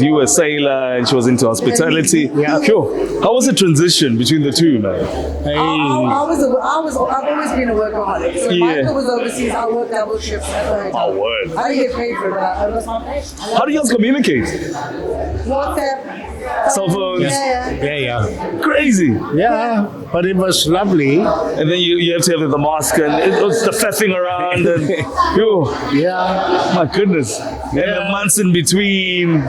You were a sailor and she was into hospitality. Yeah. Sure. How was the transition between the two, man? I've always been a workaholic. So when Michael was overseas, I worked double shifts at the hotel. Oh, word. I didn't get paid for that. It was not paid. How do you guys communicate? WhatsApp. Cell phones? Yeah. Crazy. Yeah, but it was lovely. And then you have to have the mask and it was the faffing around and Yeah. my goodness. And the months in between.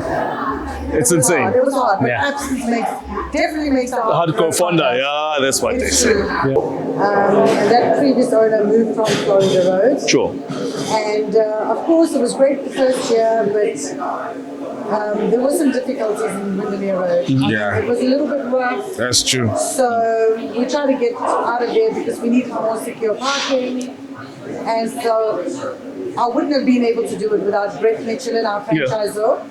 It's insane. It was hard. But Yeah. absence definitely makes the Hardcore founder, yeah, that's what they It's say. true. And that previous owner moved from Florida Road. Sure. And of course, it was great the first year, but there were some difficulties in Windermere Road. Yeah. It was a little bit rough. That's true. So we tried to get out of there because we needed more secure parking. And so I wouldn't have been able to do it without Brett Michelin, our franchisor.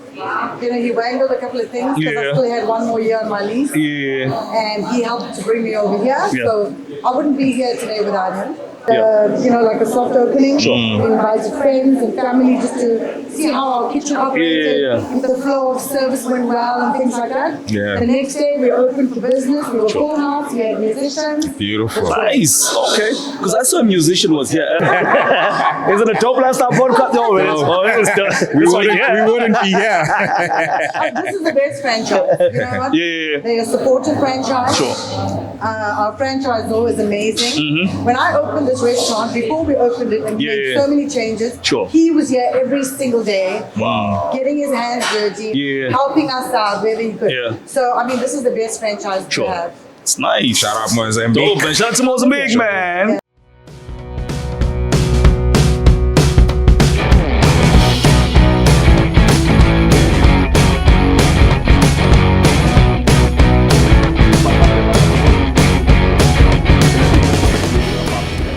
You know, he wangled a couple of things because I still had one more year on my lease. Yeah. And he helped to bring me over here. Yeah. So I wouldn't be here today without him. Yeah. You know, like a soft opening. Sure. We invited friends and family just to see how our kitchen operated. Yeah. If the flow of service went well and things like that. Yeah. The next day we opened for business. We were full house. We had musicians. Beautiful. Nice. Okay. Because I saw a musician was here. Is it a Dope Lifestyle podcast? No, it is. Oh, it is. We wouldn't be here. This is the best franchise. You know what? Yeah. They're a supportive franchise. Sure. Our franchisor is amazing. When I opened this restaurant, before we opened it and made so many changes, Sure. he was here every single day, Wow. getting his hands dirty, Yeah. helping us out wherever he could. Yeah. So, I mean, this is the best franchise Sure. we have. It's nice. Shout out Mozambik. Dope, man. Shout out to Mozambik, man.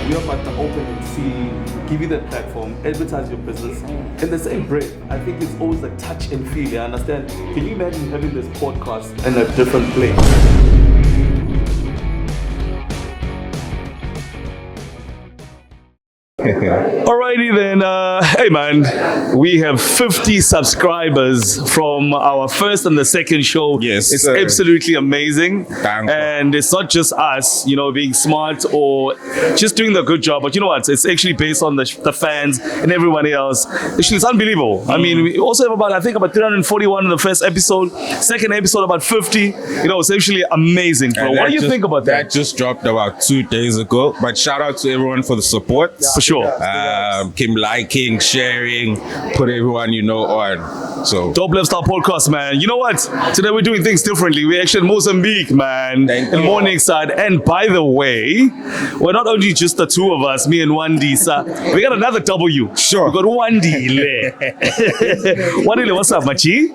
Your partner open and see, give you that platform, advertise your business. In the same breath, I think it's always like touch and feel. You understand? Can you imagine having this podcast in a different place? Alrighty then, hey man, we have 50 subscribers from our first and the second show. Yes, it's sir. absolutely amazing. Thank you. And it's not just us, you know, being smart or just doing the good job, but you know what? It's actually based on the fans and everyone else. Actually, it's unbelievable. I mean, we also have about 341 in the first episode, second episode about 50. You know, it's actually amazing, bro. And What do you just- think about that? That just dropped about 2 days ago. But shout out to everyone for the support. For sure. Keep liking, sharing, put everyone you know on. So Dope Lifestyle Podcast, man. You know what? Today we're doing things differently. We're actually in Mozambique, man. Thank In you. Morningside. And by the way, we're not only just the two of us, me and Wandisa. We got another W. Sure. We got Wandile. Wandile, what's up, Machi?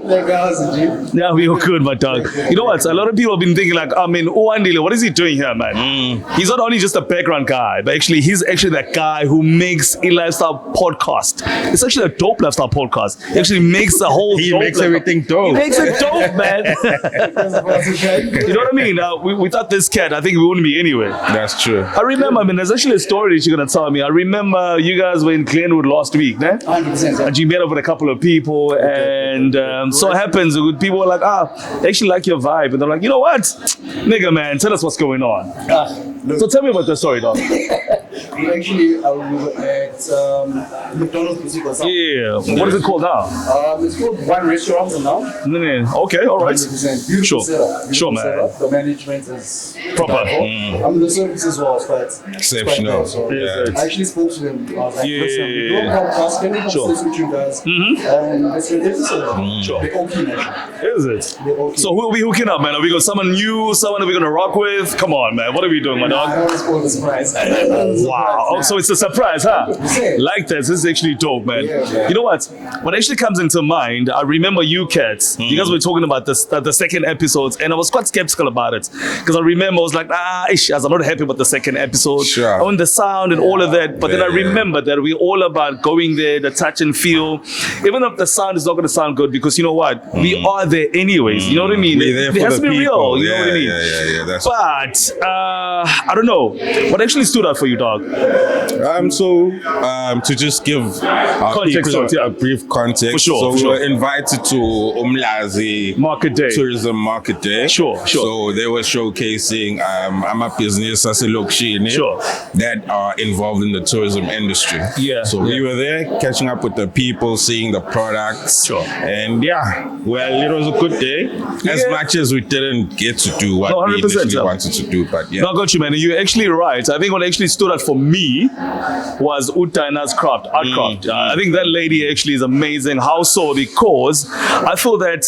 Yeah, we are good, my dog. You know what? A lot of people have been thinking like, I mean, Wandile, what is he doing here, man? He's not only just a background guy, but actually he's actually that guy who makes a lifestyle podcast. It's actually a dope lifestyle podcast. He actually makes the whole he dope makes lifestyle- everything dope. He makes it dope, man. You know what I mean? Without this cat, I think we wouldn't be anywhere. That's true. I remember, I mean, there's actually a story that you're going to tell me. I remember you guys were in Glenwood last week, né? 100%. And you met up with a couple of people, and so it happens, people were like, I actually like your vibe. And they're like, you know what? Nigga, man, tell us what's going on. So tell me about the story, dog. We actually we were at McDonald's Boutique or something. Yeah. What is it called now? It's called One Restaurant now. Okay, all right. 100%. Beautiful Sure. setup. Beautiful Sure, man. setup. The management is Proper. I mean, the service as well is quite Exceptional. Quite nice. Yeah. I actually spoke to them. I was like, Yeah. listen, we don't have cost. Can we just Sure. listen with you guys? And they said, this is Sure. They're all keen, actually. Is it? They're all keen. So who are we hooking up, man? Are we got someone new, someone that we're gonna rock with? Come on, man. What are we doing, my I dog? don't want to spoil the surprise. Wow. Oh, so it's a surprise, huh? Yeah. Like this. This is actually dope, man. Yeah. You know what? What actually comes into mind, I remember you cats. You guys were talking about this, the second episodes, and I was quite skeptical about it. Because I remember I was like, I'm not happy about the second episode. Sure. On the sound and all of that. But then I Yeah. remember that we're all about going there, the touch and feel. Even if the sound is not going to sound good, because you know what? We are there anyways. You know what I mean? We're there It for has the to be people. real. You know what I mean? Yeah. That's But I don't know. What actually stood out for you, dog? To just give our Context, people yeah. a brief context. For sure, So for we sure. were invited to Umlazi Market Day. Tourism Market Day. Sure. So they were showcasing a business Sure. that are involved in the tourism industry. Yeah. So we were there catching up with the people, seeing the products. Sure. And well, it was a good day. As much as we didn't get to do what we 100%, initially yeah. wanted to do, but yeah. No, I got you, man. You're actually right. I think what actually stood out for me was Utaina's art craft. I think that lady actually is amazing. How so? Because I feel that,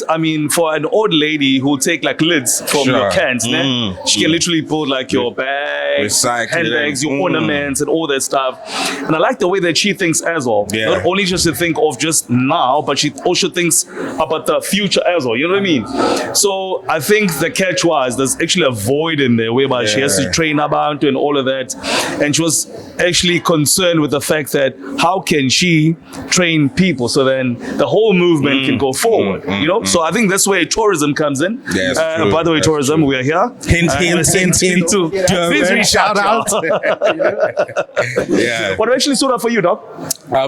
for an old lady who'll take like lids from your cans, she can literally pull like your bags, Recycle handbags, it. your ornaments and all that stuff. And I like the way that she thinks as well. Yeah. Not only just to think of just now, but she also thinks about the future as well. You know what I mean? So I think the catch was there's actually a void in there whereby she has to train about and all of that. And she was actually concerned with the fact that how can she train people so then the whole movement can go forward, you know? So I think that's where tourism comes in. Yes, true. By the way, That's tourism, true. we are here. Hint, hint, hint, hint. Please reach Shout out. Yeah. What actually stood out for you, Doc?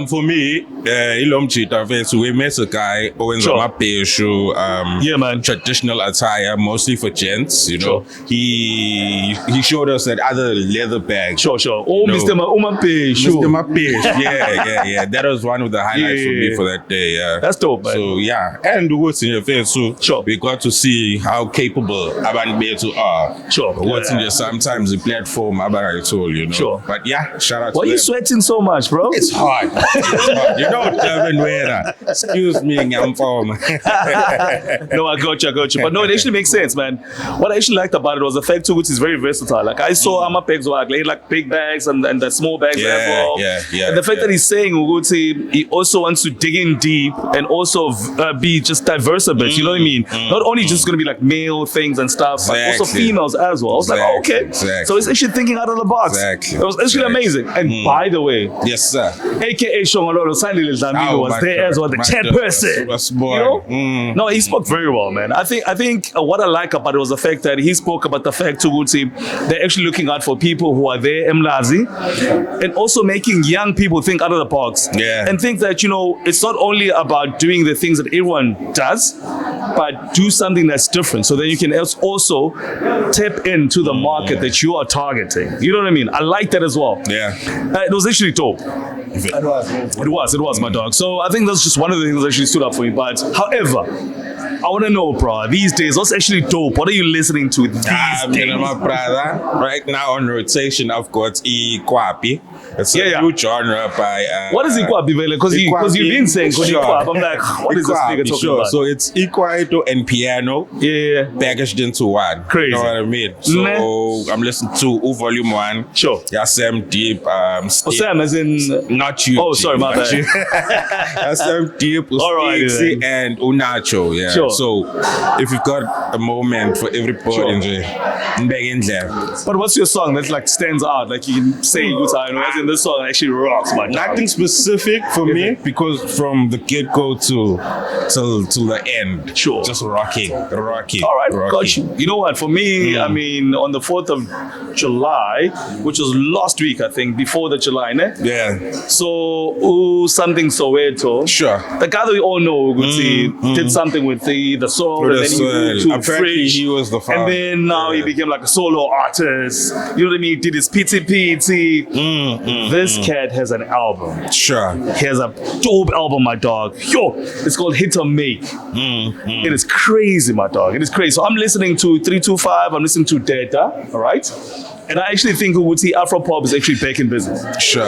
For me, Ilomchita Fest, we met a guy who owns Sure. a shoe, Yeah, man. traditional attire, mostly for gents, you know. He showed us that other leather bags. Sure. Oh, No. Mr. Umape, sure. Mr. Mapish. Yeah. That was one of the highlights for me Yeah. for that day. Yeah. That's dope, man. So yeah, and what's in your face too. Sure. We got to see how capable Aban Betu are. Sure. What's in your sometimes the platform Aban I told you know. Sure. But yeah, shout out Why to are you them. sweating so much, bro? It's hard. You know, Durban weather. Excuse me, Nyampom. No, I got you. But no, it actually makes sense, man. What I actually liked about it was the fact too, which is very versatile. Like I saw Ama Pegs like big bags and the small bags Yeah, as well. yeah, And the fact yeah. that he's saying Uguti, he also wants to dig in deep and also be just diverse a bit. You know what I mean? Not only just going to be like male things and stuff, but also Exactly. females as well. I was like, oh, okay. Exactly. So it's actually thinking out of the box. Exactly. It was actually amazing. And by the way, Yes, sir. AKA Shongololo Sandile Zambilo Oh, was my there God, as well, the my chairperson. God, was You born. know? No, he spoke very well, man. I think what I like about it was the fact that he spoke about the fact Tuguti, they're actually looking out for people who are there, Mlazi, and also making young people think out of the box. Yeah. And think that, it's not only about doing the things that everyone does, but do something that's different. So then you can also tap into the market that you are targeting. You know what I mean? I like that as well. Yeah. It was actually dope. It was, my dog. So I think that's just one of the things that actually stood up for me. But however, I want to know, bro, these days, what's actually dope? What are you listening to these days? My brother, right now on rotation, I've got Ikwapi. It's a Yeah. new genre by. What is Ikwabi, Vele? Because you've been saying Sure. Ikwab. I'm like, what is this nigga Ikwabi, talking sure. about? So it's Ikwaito and piano Yeah. packaged into one. Crazy. You know what I mean? So I'm listening to Volume 1. Sure. Yeah, Sam Deep. Oh, Sam, as in... Not you. Oh, sorry, my not bad. you. Sam Deep, All right, Ustixi, then. and Unacho. Yeah. Sure. So if you've got a moment for everybody, Sure. Mbeke indlela. But what's your song that like stands out? Like you can say, as in this song actually rocks, my dog. Nothing specific for me because from the get go till the end, Sure. just rocking. All right, got you. You know what? For me, I mean, on the 4th of July, which was last week, I think, before the July, ne? Yeah, So, something Soweto. sure. The guy that we all know, Gucci, did something with the soul, With and the then he soul. moved to Apparently Fridge. he was the founder. And then now he Yeah. became like a solo artist. You know what I mean? He did his PT. This cat has an album. Sure. He has a dope album, my dog. Yo, it's called Hit or Make. It is crazy, my dog. It is crazy. So I'm listening to 325. I'm listening to Data. All right. And I actually think Afropop is actually back in business. Sure.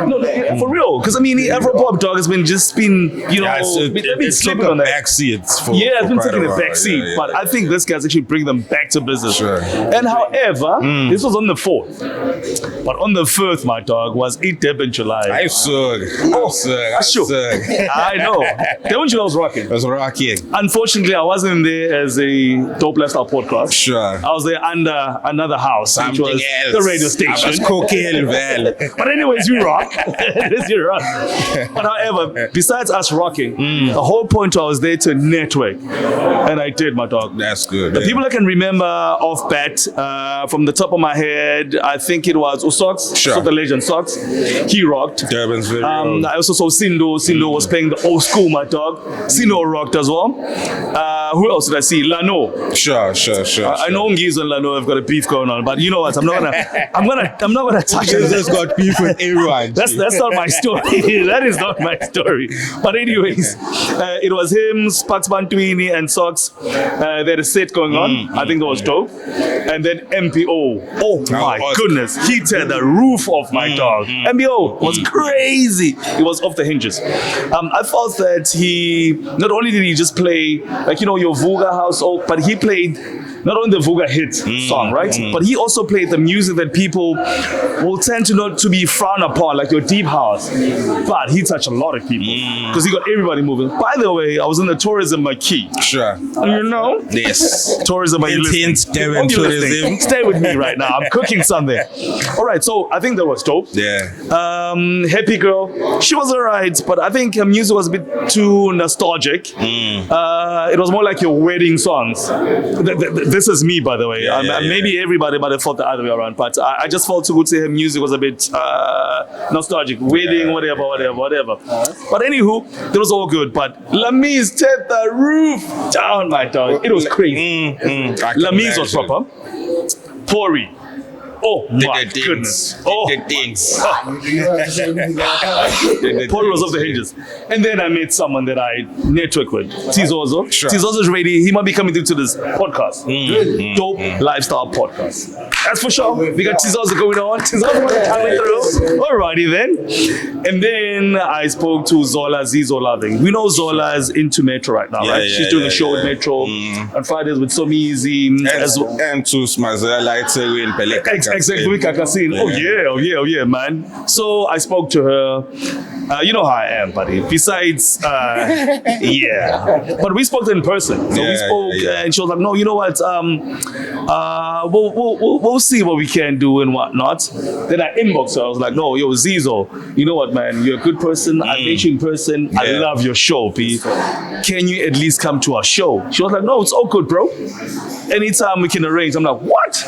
No, for real. Because I mean, the Afropop dog has been Yeah, they've been it took sleeping a on that. backseat for Yeah, it's for been quite taking a while. back seat, Yeah, but I think this guy's actually bring them back to business. Sure. And however, this was on the 4th, but on the 5th, my dog was Eat Durban July. I suck. Sure. I know. Durban July was rocking. It was rocking. Unfortunately, I wasn't there as a Dope Lifestyle podcast. Sure. I was there under another house. Something was else. the radio I station. was cocaine, well. But anyways, you rock. You rock. But however, besides us rocking, the whole point I was there to network. And I did, my dog. That's good. The yeah. people I can remember off bat, from the top of my head, I think it was Usox, Sure. so the legend Sox. He rocked. Durban's very old. I also saw Sindo. Sindo was playing the old school, my dog. Sindo rocked as well. Who else did I see? Lano. Sure. I know Ngizo and Lano have got a beef going on, but you know what? I'm not gonna touch He's it. just got beef with everyone. That's not my story. That is not my story. But anyways, it was him, Sparks Bantwini, and Sox. They had a set going on. I think that was dope. And then MPO. Oh my goodness, he teared the roof off my dog. MPO was crazy. It was off the hinges. I felt that he not only did he just play like your Vuga house, but he played not only the Vuga hit song, right? But he also played the music that people will tend to not to be frowned upon, like your deep house. But he touched a lot of people because he got everybody moving. By the way, I was in the tourism marquee. Sure. You know? Yes. Tourism, are you listening? Hint, Durban Hope you're listening. tourism. Stay with me right now. I'm cooking something. All right, so I think that was dope. Yeah. Happy Girl, she was alright, but I think her music was a bit too nostalgic. It was more like your wedding songs. This is me, by the way. Maybe everybody might have thought the other way around, but I just felt too good to say her music was a bit nostalgic. Wedding, whatever. But anywho, it was all good. But Lamise teared the roof down, my dog. It was crazy. Lamise was proper. Pori. Oh my goodness. Oh, the things. Paul was off the hinges. And then I met someone that I network with. Tizozo. Sure. Tizozo's ready. He might be coming through to this podcast. Dope lifestyle podcast. That's for sure. We got Tizozo going on. Tizozo coming through. Alrighty then. And then I spoke to Zola, Zizo Loving. We know Zola is into Metro right now, right? She's doing a show with Metro on Fridays with Somizi. And to Smazela Lights in Peleka. Exactly, Kakasin. Oh yeah, man. So I spoke to her. You know how I am, buddy. Besides, but we spoke in person. So we spoke, and she was like, "No, you know what? We'll see what we can do and whatnot." Then I inboxed her. I was like, "No, yo, Zizo, you know what, man? You're a good person. I met you in person. I love your show, P. Can you at least come to our show?" She was like, "No, it's all good, bro. Anytime we can arrange." I'm like, "What?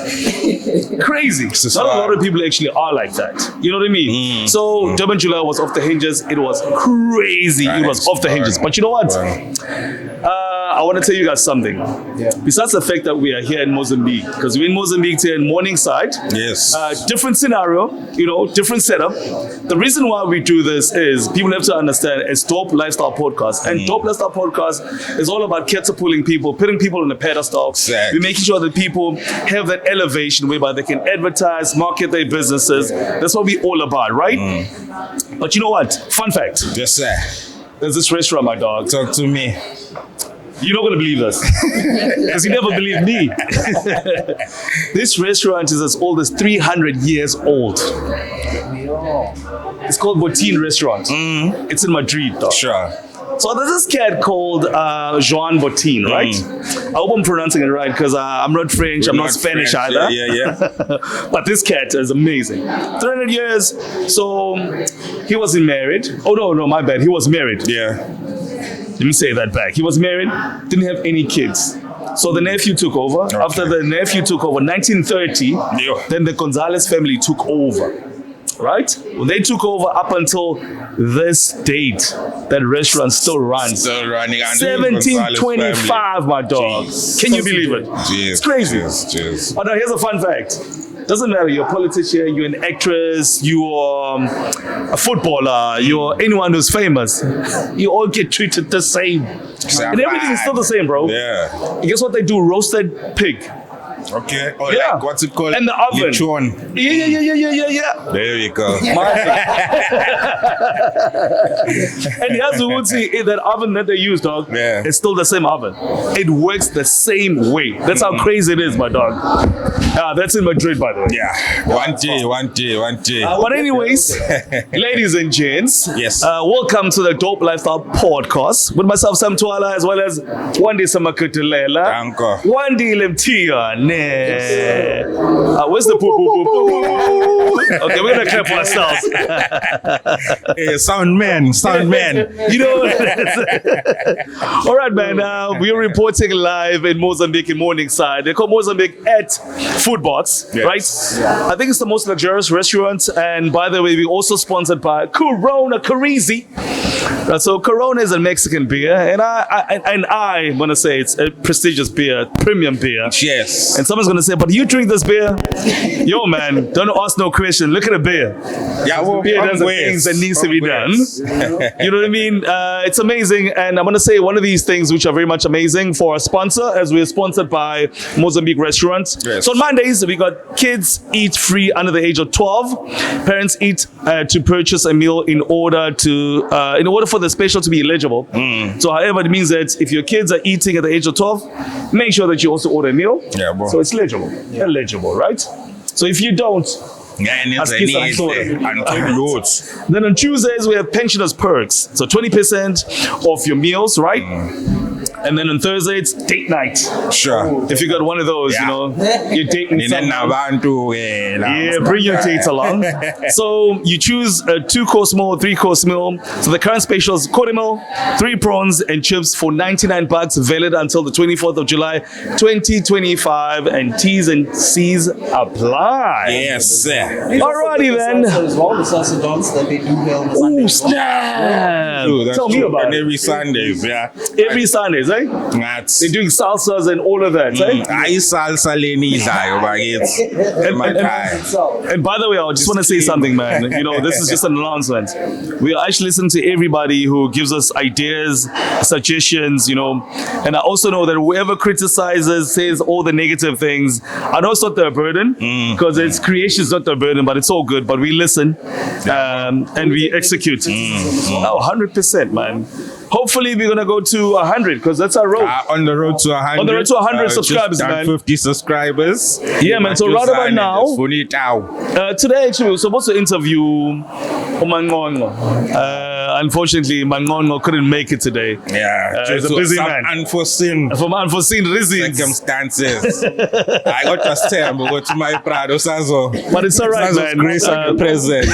Crazy." Not a lot of people actually are like that. You know what I mean? So Durban July was off the hinges. It was crazy. It was off the hinges. But you know what? I want to tell you guys something. Besides the fact that we are here in Mozambique, because we're in Mozambique here in Morningside. Yes. Different scenario, different setup. The reason why we do this is people have to understand it's Dope Lifestyle Podcast. And Dope Lifestyle Podcast is all about catapulting people, putting people on a pedestal. Exactly. We're making sure that people have that elevation whereby they can advertise, market their businesses. That's what we're all about, right? But you know what? Fun fact. Yes, sir. There's this restaurant, my dog. Talk to me. You're not going to believe this. Because you never believed me. This restaurant is as old as 300 years old. It's called Botin Restaurant. It's in Madrid, dog. Sure. So there's this cat called Joan Botin, right? I hope I'm pronouncing it right because I'm not French, I'm not Spanish either. Yeah. But this cat is amazing. 300 years. So he wasn't married. Oh, no, my bad. He was married. Yeah. Let me say that back. He was married, didn't have any kids. So the nephew took over. Okay. After the nephew took over, 1930, then the Gonzalez family took over. Right? When they took over up until this date, that restaurant still runs. Still running. 1725, my dog. Jeez. Can you believe it? Jeez. It's crazy. Jeez. But now here's a fun fact. Doesn't matter, you're a politician, you're an actress, you're a footballer, you're anyone who's famous. You all get treated the same. And everything is still the same, bro. Yeah. And guess what they do? Roasted pig. Okay. Oh, yeah. Like, what's it called? And the oven. Lechon. Yeah. There you go. And yes, we would see that oven that they use, dog. Yeah. It's still the same oven. It works the same way. That's how crazy it is, my dog. That's in Madrid, by the way. Yeah. One day. But anyways, ladies and gents, yes. Welcome to the Dope Lifestyle Podcast with myself, Sam Thwala, as well as Wandi Samakutulela. Danko. Wandi Lemtia. Where's the poo poo poo poo? Okay, we're gonna clap for ourselves. Hey, sound man. You know. All right, man. We are reporting live in Mozambique in Morningside. They call Mozambique at Foodbox, right? I think it's the most luxurious restaurant. And by the way, we're also sponsored by Corona Carizi. So Corona is a Mexican beer, and I'm gonna say it's a prestigious beer, premium beer. Yes. And someone's gonna say, but you drink this beer? Yo, man, don't ask no question. Look at the beer. Yeah, well, Beer does the things that needs to be done. You know what I mean? It's amazing, and I'm gonna say one of these things which are very much amazing for our sponsor, as we're sponsored by Mozambik Restaurant. Yes. So on Mondays we got kids eat free under the age of 12. Parents eat to purchase a meal in order for the special to be eligible. So however, it means that if your kids are eating at the age of 12, make sure that you also order a meal. Yeah, bro. So it's eligible. Eligible, right? So if you don't, then on Tuesdays we have pensioners perks. So 20% off your meals, right? And then on Thursday it's date night. Sure. If you got one of those, you know, you're dating someone. Yeah, bring your dates along. So you choose a 2-course meal, 3-course meal. So the current special is quarter meal, 3 prawns and chips for $99, valid until the 24th of July, 2025, and T's and C's apply. Yes, sir. Alrighty then. As well, the salsa dance that they do here on the Sunday. Oh snap! True, that's Tell me true. about And it. every Sundays, yeah. Every Sundays, eh? That's They're doing salsas and all of that, eh? I salsa lenizayo, but it's my time. And by the way, I just want to say something, man. You know, this is just an announcement. We are actually listening to everybody who gives us ideas, suggestions, you know. And I also know that whoever criticizes, says all the negative things, I know it's not their burden, because it's creation is not their burden, but it's all good. But we listen and we execute. Oh, 100%, man. Hopefully we're gonna go to 100 because that's our road. On the road to 100. On the road to 100 subscribers, just man. 50 subscribers. Yeah, man. So right about now, now. today actually we were supposed to interview Umangongo. Unfortunately, Mangongo couldn't make it today. Yeah, he's a busy man. From unforeseen reasons. Circumstances. I got to stay and go to my Prado Sazo. But it's all right, man. Grace and present.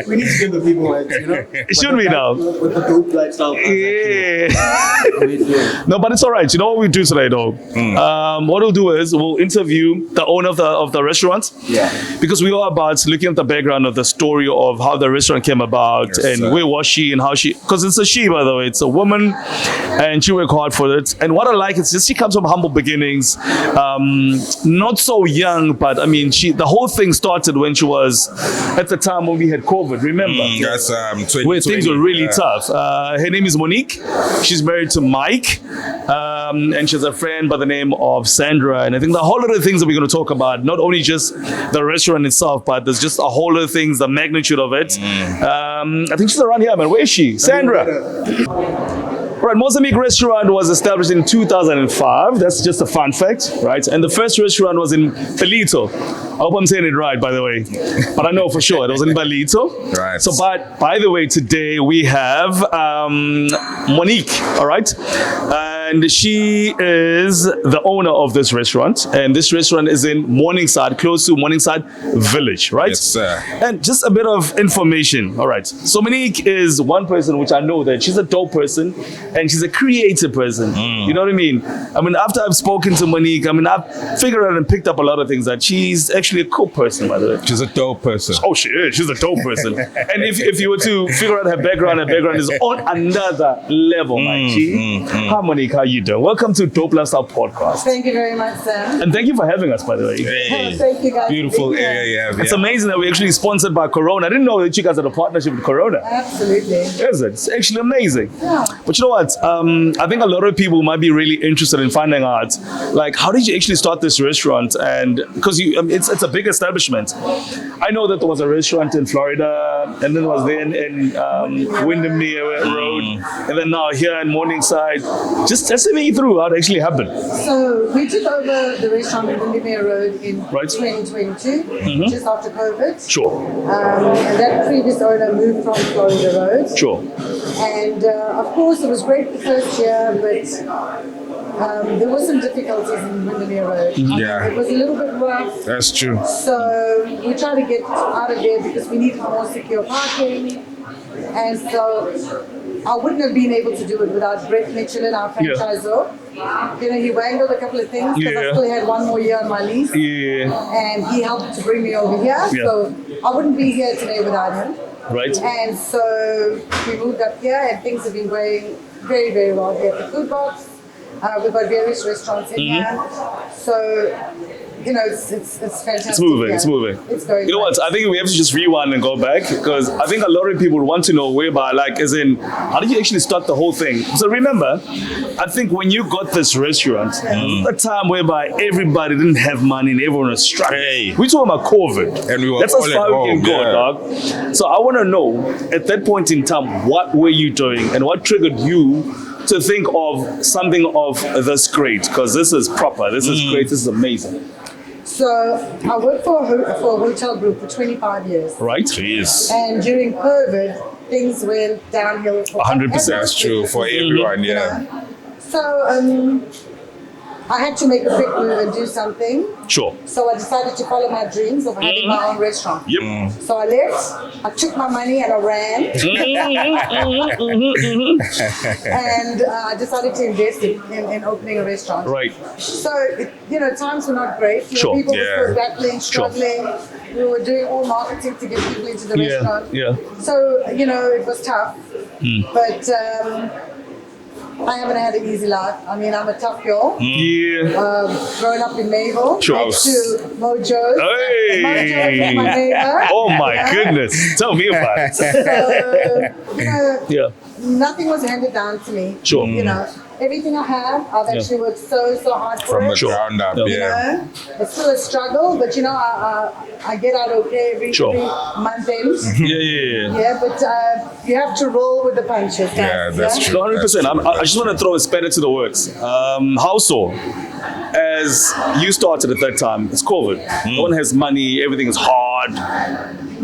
We need to give the people like, you know. Should we now? With the dope lifestyle. Yeah. No, but it's all right. You know what we do today, though? What we'll do is we'll interview the owner of the restaurant. Yeah. Because we are about looking at the background of the story of how the restaurant came about, Yes, and sir. where was she and how she. Because it's a she, by the way. It's a woman, and she worked hard for it. And what I like is just she comes from humble beginnings, not so young, but I mean, the whole thing started when she was at the time when we had COVID. Remember? That's 2020. Where things were really tough. Her name is Monique. She's married to Mike, and she has a friend by the name of Sandra. And I think the whole lot of things that we're going to talk about, not only just the restaurant itself, but there's just a whole lot of things, the magnitude of it. I think she's around here, man. Where is she? Sandra. Right, Mozambik Restaurant was established in 2005. That's just a fun fact, right? And the first restaurant was in Palito. I hope I'm saying it right, by the way. But I know for sure it was in Palito. Right. So, but by the way, today we have Monique, all right? And she is the owner of this restaurant. And this restaurant is in Morningside, close to Morningside Village, right? Yes, sir. And just a bit of information, all right? So Monique is one person which I know that she's a dope person and she's a creative person. You know what I mean? I mean, after I've spoken to Monique, I mean, I've figured out and picked up a lot of things that she's actually a cool person, by the way. She's a dope person. Oh, she is. She's a dope person. And if you were to figure out her background is on another level, my G. Hi, Monique. How you doing? Welcome to Dope Lifestyle Podcast. Thank you very much, Sam. And thank you for having us, by the way. Hey, Thank you, guys. beautiful for being here. area. Yeah, It's amazing that we're actually sponsored by Corona. I didn't know that you guys had a partnership with Corona. Absolutely. Is it? It's actually amazing. Yeah. But you know what? I think a lot of people might be really interested in finding out, like, how did you actually start this restaurant? And because it's a big establishment. I know that there was a restaurant in Florida, and then it was then in Windermere Road, and then now here in Morningside. Just take me through how it actually happened. So we took over the restaurant in Windermere Road in Right. 2022, just after COVID. Sure, And that previous owner moved from Florida Road. sure. And of course, it was great the first year, but there were some difficulties in Windermere Road. Yeah. It was a little bit rough. That's true. So we tried to get out of there because we needed more secure parking. And so I wouldn't have been able to do it without Brett Michelin, our franchisor. You know, he wangled a couple of things because I still had one more year on my lease. And he helped to bring me over here. So I wouldn't be here today without him. Right. And so we moved up here and things have been going very, very well here at the food box. We've got various restaurants in here. So, you know, it's fantastic. It's moving, here. it's moving. It's going You know what? I think we have to just rewind and go back because I think a lot of people want to know whereby, like, as in, how did you actually start the whole thing? So remember, I think when you got this restaurant, a time whereby everybody didn't have money and everyone was struggling. Hey. We're talking about COVID. And we were That's all as at far we can home, go, yeah. dog. So I want to know, at that point in time, what were you doing and what triggered you to think of something of this great? Because this is proper, this is great, this is amazing. So I worked for a hotel group for 25 years. Right? Jeez. And during COVID, things went downhill. For 100%. That's true for everyone, yeah. So I had to make a quick move and do something. Sure. So I decided to follow my dreams of having my own restaurant. Yep. So I left, I took my money and I ran. And I decided to invest in opening a restaurant. Right. So, you know, times were not great. You know, Sure. people were Yeah. still battling, struggling. We were doing all marketing to get people into the restaurant. Yeah. So, you know, it was tough. But I haven't had an easy life. I mean, I'm a tough girl. Yeah. Growing up in Mayville, Sure. next to Mojo's. Hey. Mojo's is my neighbor. Oh my Yeah. goodness. Tell me about it. So, you know, Yeah. nothing was handed down to me. Sure. You know, everything I have, I've actually worked so hard for From the it. ground up, Yeah. You know, it's still a struggle, but you know, I get out okay every month end. Yeah, but you have to roll with the punches. Guys, Yeah, that's true. 100%. I just want to throw a spanner to the works. How so? As you started at that time, it's COVID. No one has money. Everything is hard.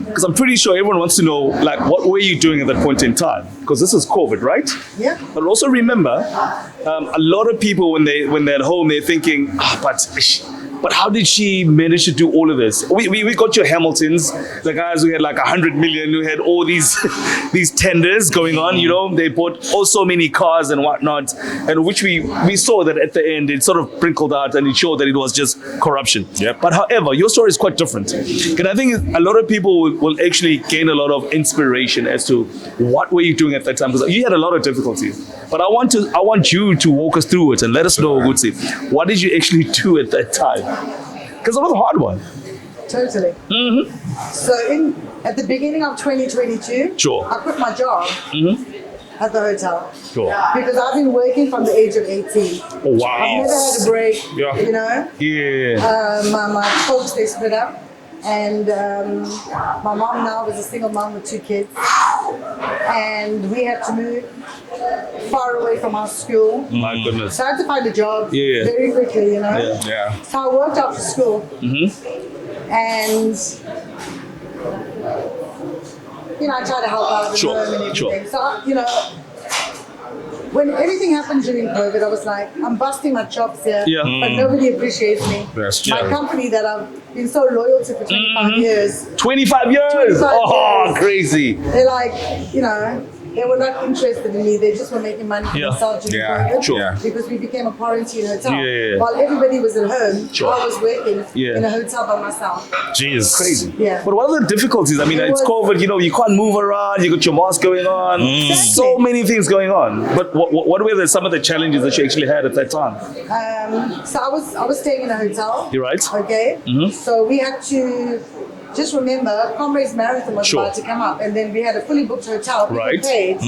Because I'm pretty sure everyone wants to know, like, what were you doing at that point in time? Because this is COVID, right? Yeah. But also remember, a lot of people when they're at home, they're thinking, but how did she manage to do all of this? We got your Hamiltons, the guys who had like 100 million, who had all these these tenders going on. You know, they bought also many cars and whatnot, and which we saw that at the end it sort of sprinkled out and it showed that it was just corruption. Yep. But however, your story is quite different, and I think a lot of people will actually gain a lot of inspiration as to what were you doing at that time, because you had a lot of difficulties. But I want you to walk us through it and let us know, Gutsi, what did you actually do at that time? Because it was a hard one. Totally. So at the beginning of 2022, Sure. I quit my job at the hotel. Sure. Because I've been working from the age of 18. Oh, wow. I've never had a break, Yeah. you know. Yeah. My folks, they split up. And my mom now is a single mom with 2 kids. And we had to move far away from our school. My goodness. So I had to find a job Yeah. very quickly, you know. Yeah. Yeah. So I worked after school. And, you know, I tried to help out with Sure, them and everything. sure. So, you know, when everything happened during COVID, I was like, I'm busting my chops here, Yeah. but nobody appreciates me. That's true. My company that I've been so loyal to for 25 years, 25 years. 25 Oh, years. crazy. they're like, you know, they were not interested in me. They just were making money for Yeah. themselves during Yeah, COVID sure. Yeah. because we became a quarantine hotel. Yeah. While everybody was at home, Sure. I was working Yeah. in a hotel by myself. Jeez. Crazy. Yeah. But what are the difficulties? I mean, It it's was- COVID, you know, you can't move around, you got your mask going on, so many things going on. But what were some of the challenges that you actually had at that time? So I was staying in a hotel. You're right. Okay. So we had to just remember Comrades Marathon was Sure. about to come up, and then we had a fully booked hotel. People Right. paid.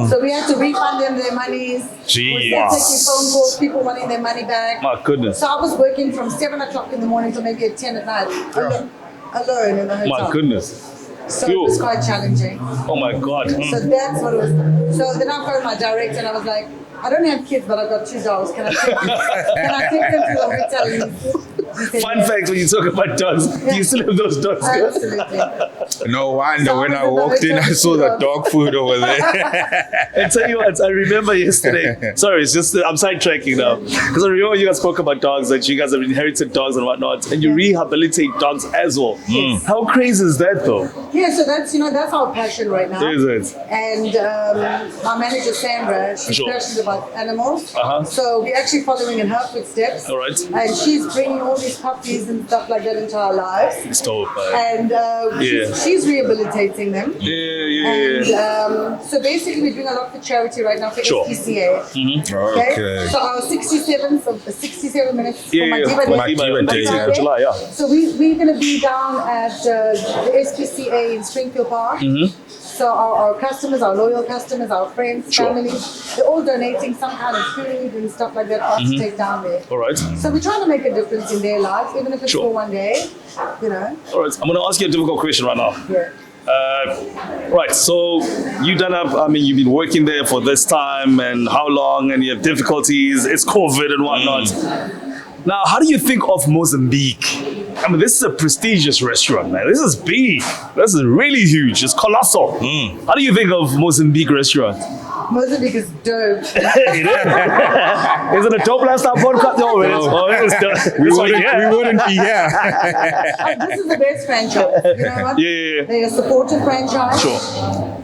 So we had to refund them their monies. Jeez. We're still taking phone calls, people wanting their money back. My goodness. So I was working from 7 o'clock in the morning to maybe at 10 at night, alone in the hotel. My goodness. So it was quite challenging. Oh my God. So that's what it was. So then I phoned my director and I was like, I don't have kids, but I've got 2 dogs. Can I take them to the hotel? He said, Fun yes. fact when you talk about dogs, do you still have those dogs? Absolutely. No wonder So when I I was in the walked in, I hotel saw with the the dog food over there. And tell you what, I remember yesterday. Sorry, it's just I'm sidetracking now because I remember you guys spoke about dogs, that you guys have inherited dogs and whatnot, and you rehabilitate dogs as well. How crazy is that, though? Yeah, so that's our passion right now. Is it? And our manager Sandra, she's Sure. passionate about animals. Uh-huh. So we're actually following in her footsteps. All right. And she's bringing all these puppies and stuff like that into our lives. It's dope, man. And Yeah. she's rehabilitating them. Yeah. And so basically, we're doing a lot for charity right now for Sure. SPCA. Okay. So our 67 minutes for Yeah, my yeah, Diva for Day. my Diva Day, That's yeah. okay. July, yeah. So we're going to be down at the SPCA in Springfield Park. So our customers, our loyal customers, our friends, Sure. families, they're all donating some kind of food and stuff like that for us to take down there. All right. So we're trying to make a difference in their lives, even if it's Sure. for one day, you know. All right. I'm going to ask you a difficult question right now. Yeah. Right, so you done up, I mean, you've been working there for this time and how long, and you have difficulties, it's COVID and whatnot. Now, how do you think of Mozambique? I mean, this is a prestigious restaurant, man. This is big. This is really huge. It's colossal. How do you think of Mozambique Restaurant? Mozambique is dope. Is it a dope last time podcast? No, it is. Oh, it is dope. We That's why, yeah. wouldn't be here. This is the best franchise. You know what? Yeah. They're a supportive franchise. Sure.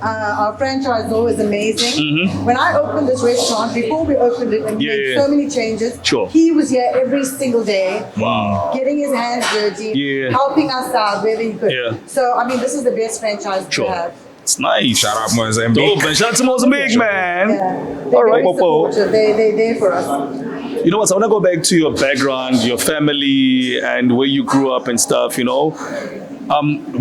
Our franchisor is amazing. When I opened this restaurant, before we opened it and we made Yeah. so many changes, Sure. he was here every single day, Wow. getting his hands dirty, Yeah. helping us out wherever he could. Yeah. So, I mean, this is the best franchise Sure. to have. It's nice. Shout out Mozambique. Dope, man. Shout out to Mozambique, man. Yeah. They're All right, very Popo. supportive. They're there for us. You know what? So I want to go back to your background, your family, and where you grew up and stuff. You know,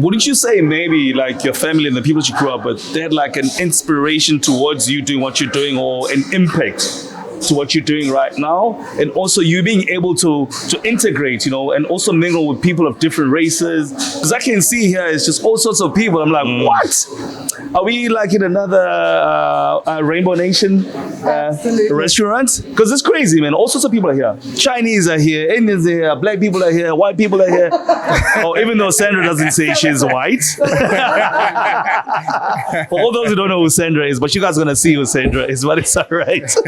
wouldn't you say maybe like your family and the people that you grew up with, they had like an inspiration towards you doing what you're doing, or an impact to what you're doing right now, and also you being able to integrate, you know, and also mingle with people of different races? Because I can see here it's just all sorts of people. I'm like, what? Are we like in another Rainbow Nation Absolutely. restaurant? Because it's crazy, man. All sorts of people are here. Chinese are here, Indians are here, black people are here, white people are here. Oh, even though Sandra doesn't say she's white. For all those who don't know who Sandra is, but you guys are gonna see who Sandra is, but it's all right. So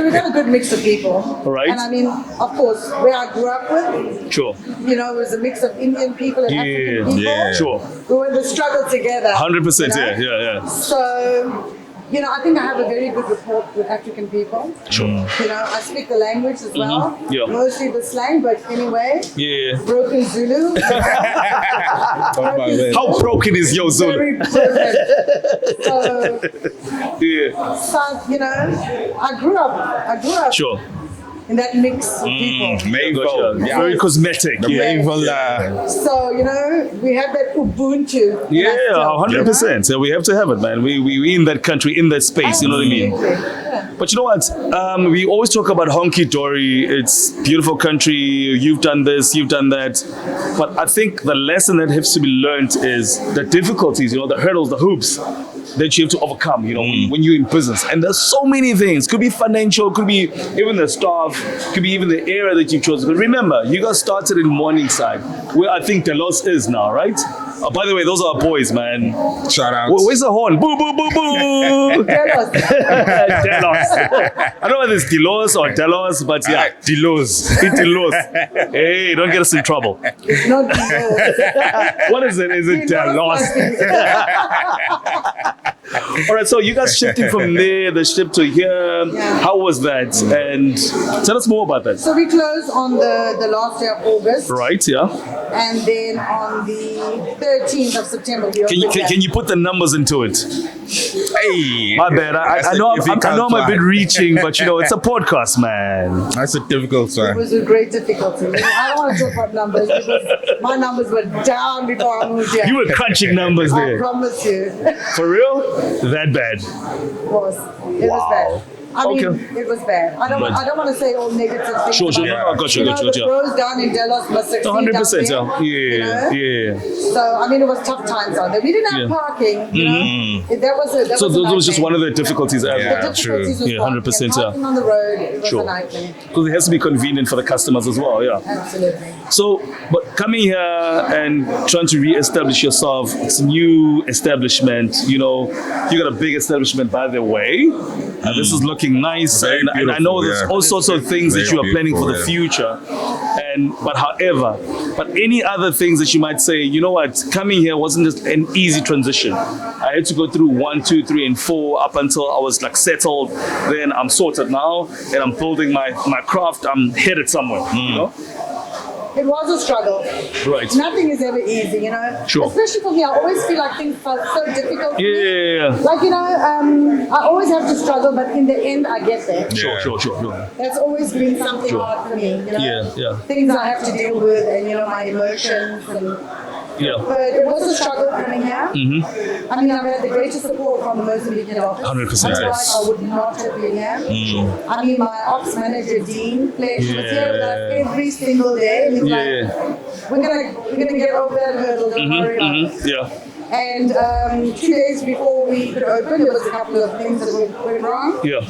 we've got a good mix of people. Right. And I mean, of course, where I grew up with, Sure. you know, it was a mix of Indian people and African people. Yeah. Sure. We were in the struggle together. 100%, you know? yeah. So, you know, I think I have a very good rapport with African people. Sure. You know, I speak the language as well. Yeah. Mostly the slang, but anyway, Yeah. broken Zulu. How broken is your Zulu? Very broken. So, Yeah. you know, I grew up Sure. in that mix of people. Gotcha. Yeah. Very cosmetic. The Yeah. Maple, So, you know, we have that Ubuntu. in Yeah, us still, 100%. So we have to have it, man. We in that country, in that space, you know what I mean? Yeah. But you know what? We always talk about honky dory. It's beautiful country. You've done this, you've done that. But I think the lesson that has to be learned is the difficulties, you know, the hurdles, the hoops that you have to overcome, you know, when you're in business. And there's so many things. Could be financial, could be even the staff, could be even the area that you've chosen. But remember, you guys started in Morningside, where I think Delos is now, right? By the way, those are our boys, man. Shout out. Where's the horn? Boo, boo, boo, boo. Tell us. Delos. I don't know whether it's Delos or Delos, but yeah. Delos. It's Delos. Hey, don't get us in trouble. It's not Delos. What is it? Is it Delos? All right, so you guys shifting from there, the ship to here. Yeah. How was that? And tell us more about that. So we closed on the last day of August. Right, yeah. And then on the 13th of September, we opened back. Can you put the numbers into it? Hey. My bad. That's I a know difficult I'm a bit one. reaching, but you know, it's a podcast, man. That's a difficult It one. was a great difficulty. I don't want to talk about numbers because my numbers were down before I moved here. You were crunching numbers I there. promise you. For real? That bad. It was bad. I mean, Okay. it was bad. I don't want to say all negative things. Sure. about No, it. no, I got you. You know, the pros down in Delos must succeed 100%. down there, you know? Yeah. So, I mean, it was tough times out there. We didn't have Yeah. parking, you know. That was a So was a those was just nightmare. one of the difficulties. The Yeah, difficulties was Yeah, parking. 100%, Parking on the road, it was Sure. a nightmare. Because it has to be convenient for the customers as well. Yeah. Absolutely. So, but coming here and trying to re-establish yourself, it's a new establishment. You know, you got a big establishment, by the way. And this is looking nice, Very and I know beautiful, there's yeah. all sorts of things that Very you are planning for the beautiful, future. But any other things that you might say, you know what, coming here wasn't just an easy transition. I had to go through 1, 2, 3, and 4 up until I was like settled. Then I'm sorted now, and I'm building my craft. I'm headed somewhere. You know. It was a struggle. Right. Nothing is ever easy, you know. Sure. Especially for me, I always feel like things felt so difficult. for me. Yeah. Like, you know, I always have to struggle, but in the end, I get there. Sure. That's always been something hard for me, you know. Yeah. Things I have to deal with, and, you know, my emotions. Yeah. But it was a struggle coming here. I mean, I've had the greatest support from the Mozambique office. 100%. Otherwise, I would not have been here. I mean, my ops manager, Dean, she was here with us every single day. And he's like, we're gonna get over that hurdle, don't worry about it. Yeah. And 2 days before we could open, there was a couple of things that went wrong. Yeah.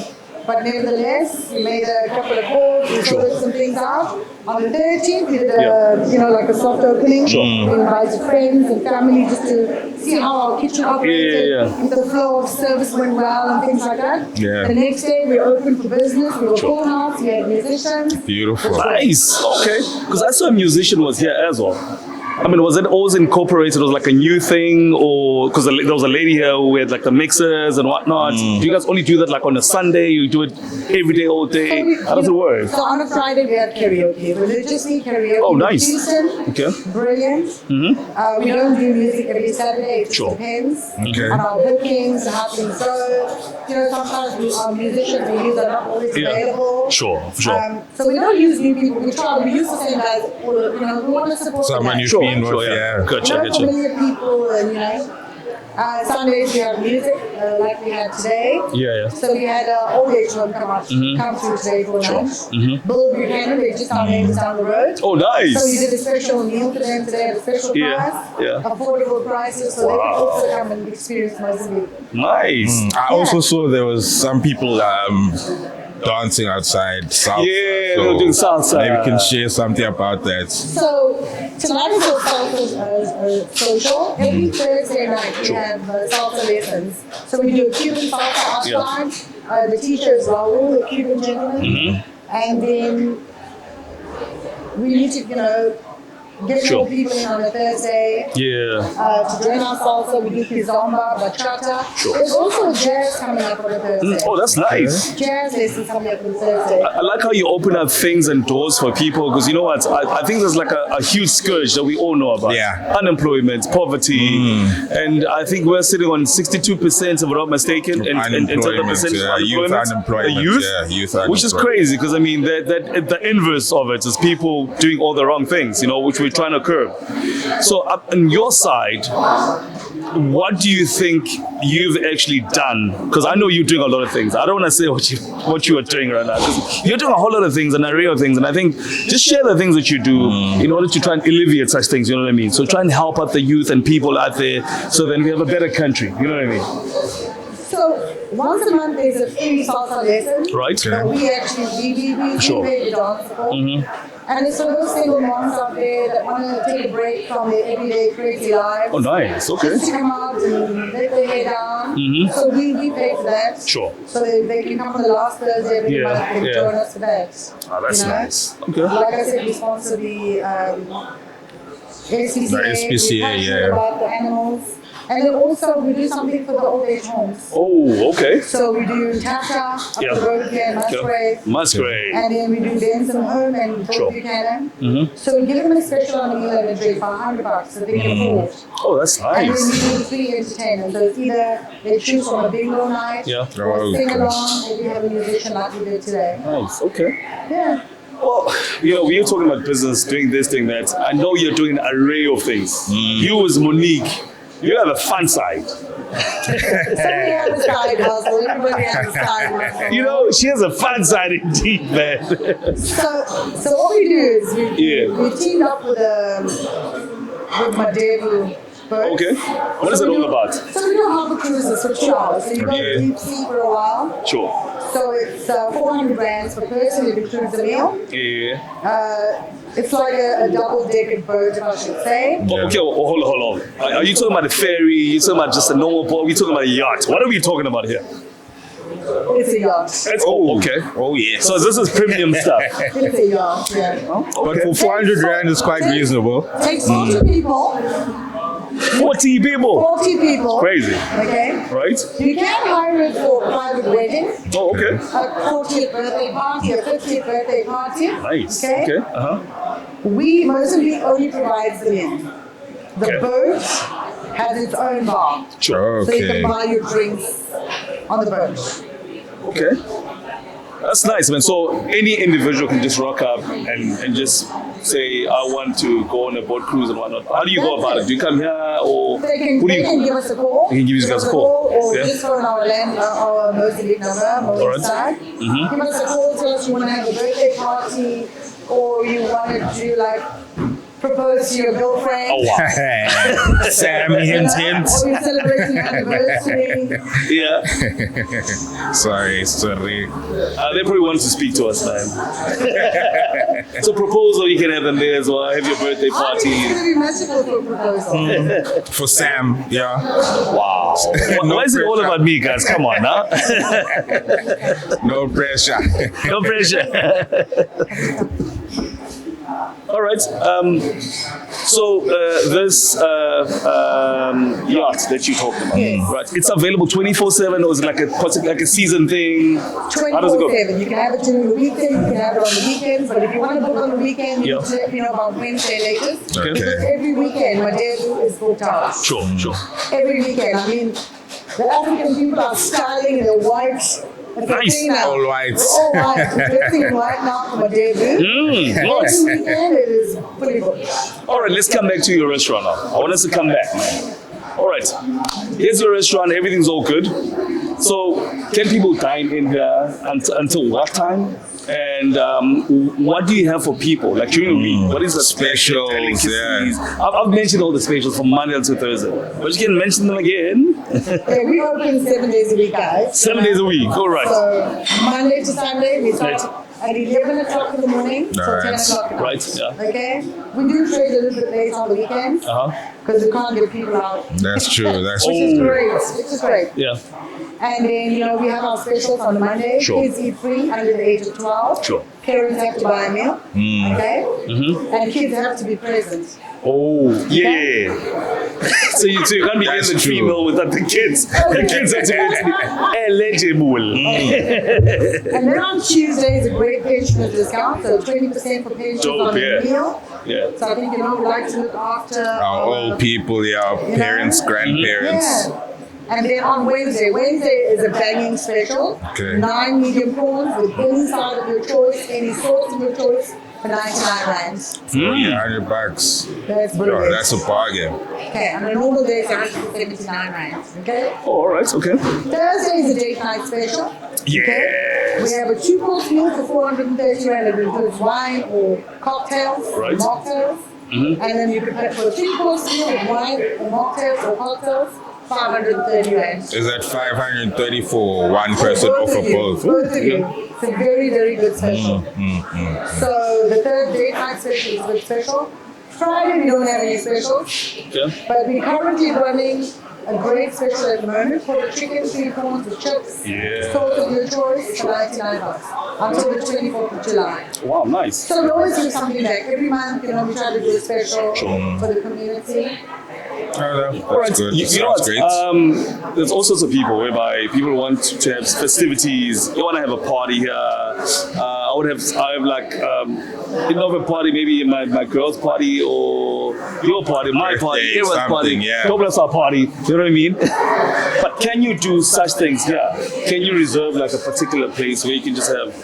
But nevertheless, we made a couple of calls, we sorted some things out. On the 13th, we did like a soft opening. We invited friends and family just to see how our kitchen operated. If the flow of service went well and things like that. Yeah. The next day, we opened for business. We were full house. We had musicians. Beautiful. Nice. Okay. Because I saw a musician was here as well. I mean, was it always incorporated? It was like a new thing, or because there was a lady here who had like the mixers and whatnot. Do you guys only do that like on a Sunday? You do it every day, all day? How does it work? So on a Friday, we had karaoke, religiously karaoke. Oh, nice. Houston, Okay. brilliant. We don't do music every Saturday. It just depends Okay. on our bookings and how things go. You know, sometimes our musicians we use are not always available. Sure. So we don't use new people. We use the same guys. You know, we want to support Someone the you've guys. been with, yeah. Gotcha. Familiar people, and you know. Sundays we have music like we had today. Yeah. So we had old age home come through today for lunch. Bill Buchanan, they just our names down the road. Oh, nice. So we did a special meal for them today at a special price, affordable prices, so they can also come and experience Mozambique. Nice. I also saw there was some people dancing outside salsa. Yeah, they were doing salsa. Maybe you can share something about that. So tonight is our salsa social. Every Thursday night we have salsa lessons. So we do a Cuban salsa outside. The teacher is Raul, a Cuban gentleman. And then we need to, you know, get more people in on a Thursday. To join our salsa, we do kizomba, bachata. There's also jazz coming up on a Thursday. Oh, that's nice. Jazz lessons coming up on Thursday. I like how you open up things and doors for people, because you know what? I think there's like a huge scourge that we all know about. Yeah. Unemployment, poverty. And I think we're sitting on 62%, if I'm not mistaken. And Unemployment, youth unemployment. The youth? Yeah, youth unemployment. Which is crazy, because I mean, the inverse of it is people doing all the wrong things, you know, which we're trying to curb. So up on your side, what do you think you've actually done? Because I know you're doing a lot of things. I don't want to say what you are doing right now, because you're doing a whole lot of things, an array of things. And I think just share the things that you do in order to try and alleviate such things. You know what I mean? So try and help out the youth and people out there, so then we have a better country. You know what I mean? So once a month there's a free salsa lesson. Right. That we actually we Sure. pay the dance for. And it's for those single moms out there that want to take a break from their everyday crazy lives. Oh, nice. Okay. Just to come out and let their hair down. So we pay for that. Sure. So they can come on the last Thursday every month and join us for that. Oh, that's you know? nice. Okay. Like I said, we sponsor the SPCA. The SPCA, we're passionate yeah. about the animals. And then also we do something for the old age homes. Oh, okay. So we do Tata up the road here in Musgrave. Musgrave. And then we do Benson Home and Bill Buchanan. So we give them a special on a meal and a drink for $100 so they can afford. Oh, that's And then nice. we do free entertainment. So it's either they choose from a bingo night or sing along, and we have a musician like we did today. Nice. Okay. Yeah. Well, you know, we are talking about business, doing this, doing that. I know you're doing an array of things. You as Monique, You have a fun side. So we have a side hustle. Everybody has a side hustle. You know, she has a fun side indeed, man. So what we do is we teamed up with my debut bird. Okay. What is it all about? So we do harbor cruises for 2 hours. So you go Okay. deep sea for a while. Sure. So it's 400 rands per person. It includes a meal. Yeah. It's like a double-decker boat, if I should say. Oh, okay, hold on. Are you talking about a ferry? You talking about just a normal boat? Are you talking about a yacht? What are we talking about here? It's a yacht. Okay. Oh, yes. So this is premium stuff. It's a yacht, yeah. But for 400 rand, it's quite reasonable. Takes 40 people. 40 people. 40 people. Crazy. Okay. Right? You can hire it for a private wedding, Oh, okay. a 40th birthday party, a 50th birthday party. Nice. Okay. Okay. Uh-huh. Mozambique only provides the inn. The Okay. boat has its own bar. Sure. So you can Okay. buy your drinks on the boat. Okay. That's nice, man. So any individual can just rock up and just say, I want to go on a boat cruise and whatnot. How do you go about it? Do you come here or They can, who do they can you? give us a call. They can give you guys a call. Or Yeah. just phone our our Mozambique number, Morningside. Give us a call, tell us you want to have a birthday party or you want to do like propose to your girlfriend. Oh, wow. Sam, hint, hint. Or you're celebrating your anniversary. Yeah. Sorry. They probably want to speak to us, man. So proposal, you can have them there as well. Have your birthday I think party. it's going to be magical for a proposal. For Sam, yeah. Wow. Why is it all about me, guys? Come on, now. No pressure. No pressure. All right. So this yacht that you're talking about, Yes. right? It's available 24/7, or is it like a season thing? How does it go? 24/7. You can have it during the weekend, you can have it on the weekends, but if you want to book on the weekend, you Yeah. need to let me know about Wednesday latest. Okay. Because every weekend, my debut is booked out. Sure. Every weekend. I mean, the African people are styling in their white. It's a Nice. thing now. All white. All white. We're dressing in white now for my debut. Nice. Every weekend it is fully booked. All right, let's come back to your restaurant now. I want us to come back, man. All right, here's your restaurant. Everything's all good. So, can people dine in here until what time? And what do you have for people? Like during the week, what is the Specials, delicacies? I've mentioned all the specials from Monday to Thursday, but you can mention them again. Okay, we open 7 days a week, guys. 7 days a week. All right. So Monday to Sunday, we start at 11 o'clock in the morning till 10 Alright. o'clock at night. Right. Yeah. Okay? We do trade a little bit late on the weekends Uh huh. because we can't get people out. That's true. That's Which is great. Which is great. Yeah. And then, we have our specials on the Monday. Sure. Kids eat free under the age of 12. Sure. Parents have to buy a meal. Okay? And kids have to be present. Oh, yeah. So you can't be in That's the true. female without the kids. The kids have to be eligible. And then on Tuesday is a great pensioner discount, so 20% for pensions Dope, on a yeah. meal. Yeah. So I think, we like to look after our old people, yeah, our parents, grandparents. Yeah. And then on Wednesday is a banging special. Okay. 9 medium prawns with any side of your choice, any sauce of your choice for 99 rand. $100. That's Oh, brilliant. that's a bargain. Okay, on a normal day it's 179 rand. Okay. Oh, all right. Okay. Thursday is a date night special. We Yes. have a 2-course meal for 430 rand. It includes wine or cocktails, Right. mocktails. And then you can pay for a 3-course meal with wine or mocktails or cocktails, 530 rand. Is that 530 for one person or for both? Both of you. It's a very, very good special. So the third date night special is good special. Friday we don't have any specials, Okay. but we're currently running a great special at the moment for the chicken 3 prawns with chips. Yeah. Sauce of your choice for 99 bucks until the 24th of July. Wow, nice. So we always do something back. Every month, we try to do a special for the community. That's good. You know Sounds what? great. There's all sorts of people whereby people want to have festivities. You want to have a party here. I have like a party, maybe my girl's party or your party, my party, Birthday, everyone's party, something, yeah. Dobla's our party. You know what I mean? But can you do such things here? Can you reserve like a particular place where you can just have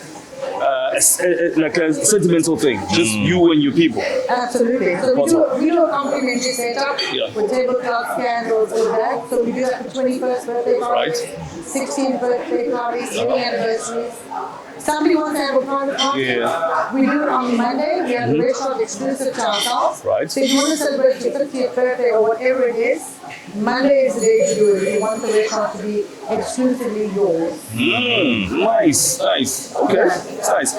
like a sentimental thing, just you and your people. Absolutely. So we do a complimentary setup Yeah. with tablecloths, candles, all that. So we do that for 21st birthday parties, Right. 16th birthday parties, wedding anniversaries. Somebody wants to have a private party. Yeah. We do it on Monday. We have the restaurant exclusive to ourselves. Right. So if you want to celebrate your 50th birthday or whatever it is, Monday is the day to do it. If you want the restaurant to be exclusively yours. Nice. Okay, it's nice.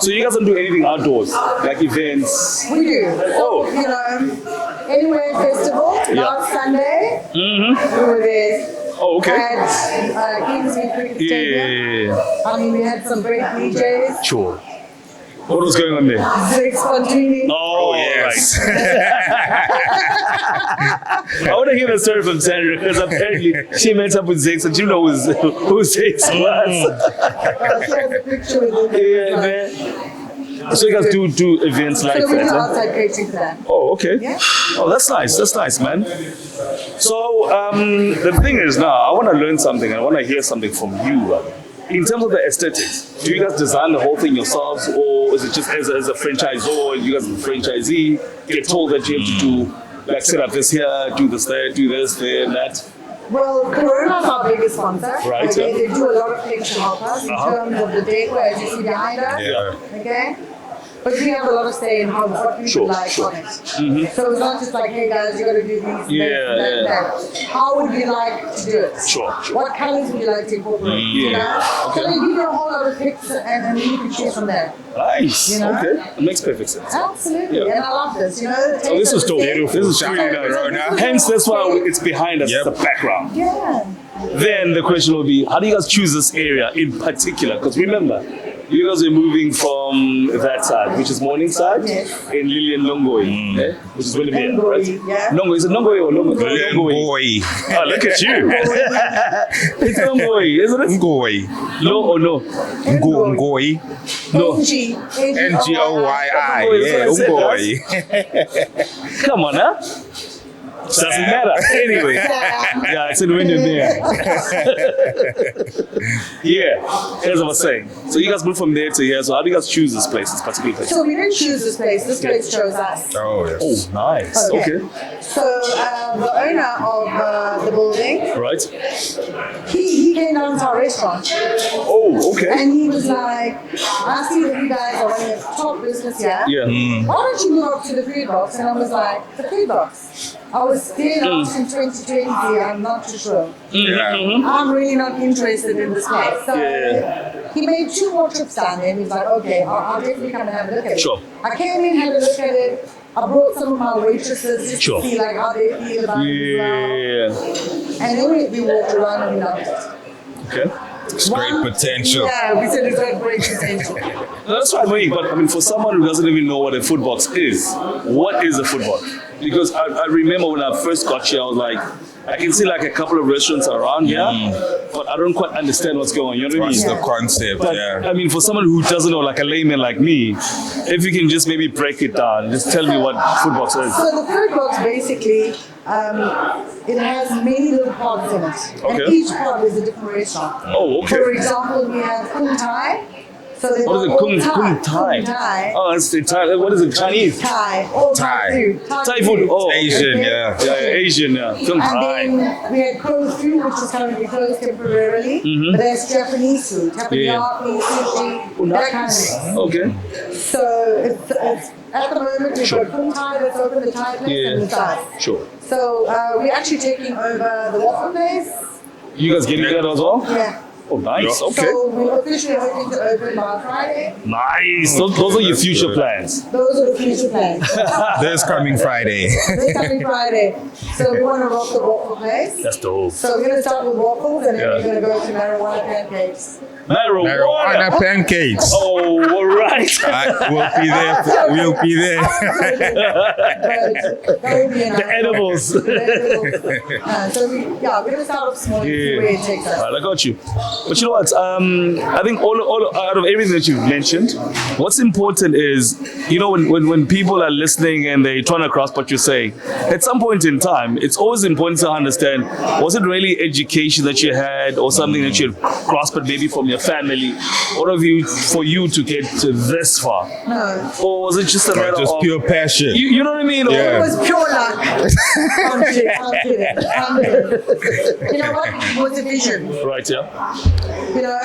So you guys don't do anything outdoors, like events? We do. Oh. You know, Anyway Festival, last Sunday, we were there. Oh, okay. At Kingsmead Cricket Stadium. Yeah. I mean, we had some great DJs. Sure. What was going on there? Zig Spontini. Oh, yes. right. I want to hear the story from Sandra because apparently she met up with Zix and you know who Zix was. She has a picture with him. Yeah, man. So you guys do events like So we do that? Huh? outside catering for that. Oh, okay. Yeah. Oh, that's nice. That's nice, man. So the thing is now, I want to learn something. I want to hear something from you. In terms of the aesthetics, do you guys design the whole thing yourselves, or is it just as a franchisor, you guys as a franchisee get told that you have to do, like set up this here, do this there, do this there, and that? Well, Corona is our biggest sponsor. Right. Okay, they do a lot of things to help us in terms of the decor, as you see behind us. Yeah. Okay. But we have a lot of say in how what we Sure, would like sure. on it. So it's not just like, hey guys, you got to do these, that. How would you like to do it? Sure. What colors would you like to incorporate? You know? So they give you a whole lot of picks and you can choose from there. Nice. You know? Okay. It makes perfect sense. Absolutely. Yeah. And I love this. You know, Oh, this is dope. This is really nice. Hence, that's why it's behind us, Yep. the background. Yeah. Then the question will be, how do you guys choose this area in particular? Because remember, you guys are moving from that side, which is Morningside, Yes. in Lilian Longoi, which is William, right? Ngoi, yeah. Longoi, is it Longoi or Longoi? Ngoi. Oh, look at you. It's Longoi, isn't it? Ngoi. No or no? Ngoi. No. Ngoi. Yeah, That's what I Ngoi. Come on, huh? Doesn't matter. Anyway. Yeah, it's in the window there. Yeah, as I was saying. So you guys moved from there to here. So how do you guys choose this place, this particular place? So we didn't choose this place. This place chose us. Oh, yes. Oh, nice. Okay. So the owner of the building, Right. he came down to our restaurant Oh, okay. and he was like, I see that you guys are running a top business here. Yeah. Why don't you move up to the food box? And I was like, the food box? I was there last in 2020. I'm not too sure. Yeah. I'm really not interested in this place. So Yeah. he made 2 more trips down there and he was like, okay, I'll definitely come and have a look at it. Sure. I came in, had a look at it. I brought some of my waitresses just Sure. to see like how they feel about it as well. Yeah. And then we walked around and we loved it. Okay. It's great potential. Yeah, we said it's got great potential. No, that's what I mean. But I mean, for someone who doesn't even know what a food box is, what is a food box? Because I remember when I first got here, I was like, I can see like a couple of restaurants around here, but I don't quite understand what's going on. You know what I What's mean? the concept? But Yeah. I mean, for someone who doesn't know, like a layman like me, if you can just maybe break it down, just tell me what food box is. So the food box basically, it has many little pods in it. Okay. And each pod is a different restaurant. Oh, okay. For example, we have Kung Thai. So they What is it? all Kung Thai. Kung Thai. Oh, it's the Thai. What is it? Chinese? Thai. All Thai. food. Thai food. Oh, Asian, Okay. yeah. yeah, Asian. Yeah, Kung And Thai. then we had Crow food, which is currently closed temporarily. But there's Japanese food, takoyaki, sushi, that kind of thing. Okay. So it's at the moment we've got Kung Thai that's open, the Thai place and the Thai. Sure. So we're actually taking over the waffle place. You guys getting that as well? Yeah. Oh, nice. Yeah. Okay. So we're officially hoping to open by Friday. Nice. Those are your future plans. Those are the future plans. This coming Friday. This coming Friday. So we want to rock the waffle place. That's dope. So we're going to start with waffles and then Yeah. we're going to go to marijuana pancakes. Marijuana. pancakes. Oh, all right. We'll be there. We'll be there. The edibles. So we're going to start off small and see where it takes us. All right, I got you. But you know what? I think all out of everything that you've mentioned, what's important is, you know, when people are listening and they're trying to grasp what you're saying, at some point in time, it's always important to understand, was it really education that you had or something that you had grasped maybe from your family? What have you, for you to get to this far? No. Or was it just a matter Just of... pure passion. You know what I mean? Yeah. It was pure luck. I'm kidding. You know what? It was a vision. Right, yeah. You know,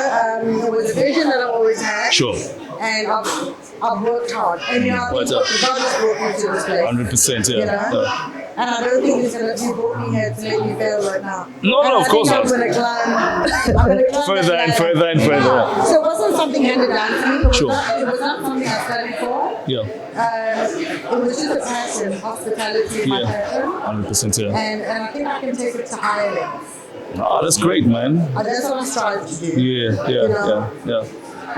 it was a vision that I always had. Sure. And I've worked hard. And you know, I think Right, God has brought me to this place. 100%, yeah. You know? Yeah. And I don't think he's going to brought me here to make me fail right now. No, and of course I'm not. going to climb Further and further and further. Yeah. So it wasn't something handed down to me. Sure. It was not something I studied for. Yeah. It was just a passion. Hospitality is my passion. 100%, yeah. And I think I can take it to higher levels. Oh, that's great, man. That's what I strive to do. Yeah. You know?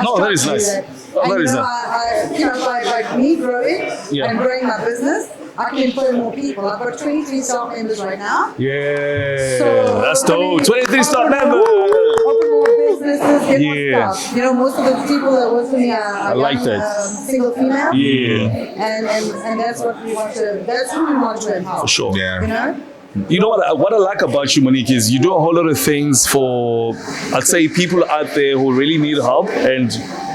No, that is nice. Oh, And that you is know, nice. you know, by me growing Yeah. and growing my business, I can employ more people. I've got 23 staff members right now. Yeah. So, That's dope. I mean, 23 star open member. Open more businesses, get Yeah. more stuff. You know, most of the people that work for me are like young, that. single female. Yeah. And that's what we want to. That's who we want to empower. For sure. You know. You know what I like about you, Monique, is you do a whole lot of things for, I'd say, people out there who really need help, and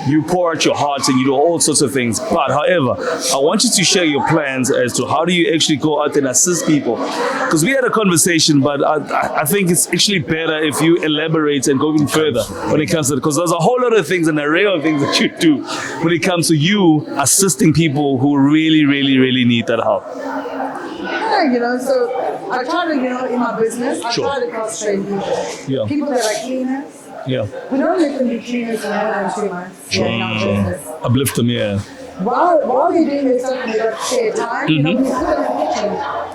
you pour out your heart and you do all sorts of things. But however, I want you to share your plans as to how do you actually go out and assist people. Because we had a conversation, but I think it's actually better if you elaborate and go even further when it comes to it. Because there's a whole lot of things, an array of things that you do when it comes to you assisting people who really, really, really need that help. Yeah, you know, so I try to, you know, in my business, I Sure. try to cross-train people. Yeah. People that are cleaners. Yeah. We don't let them be cleaners for more than 2 months. Yeah, in our business. Uplift them, yeah. While they're doing their stuff and they got spare time, you know, we put them in the kitchen.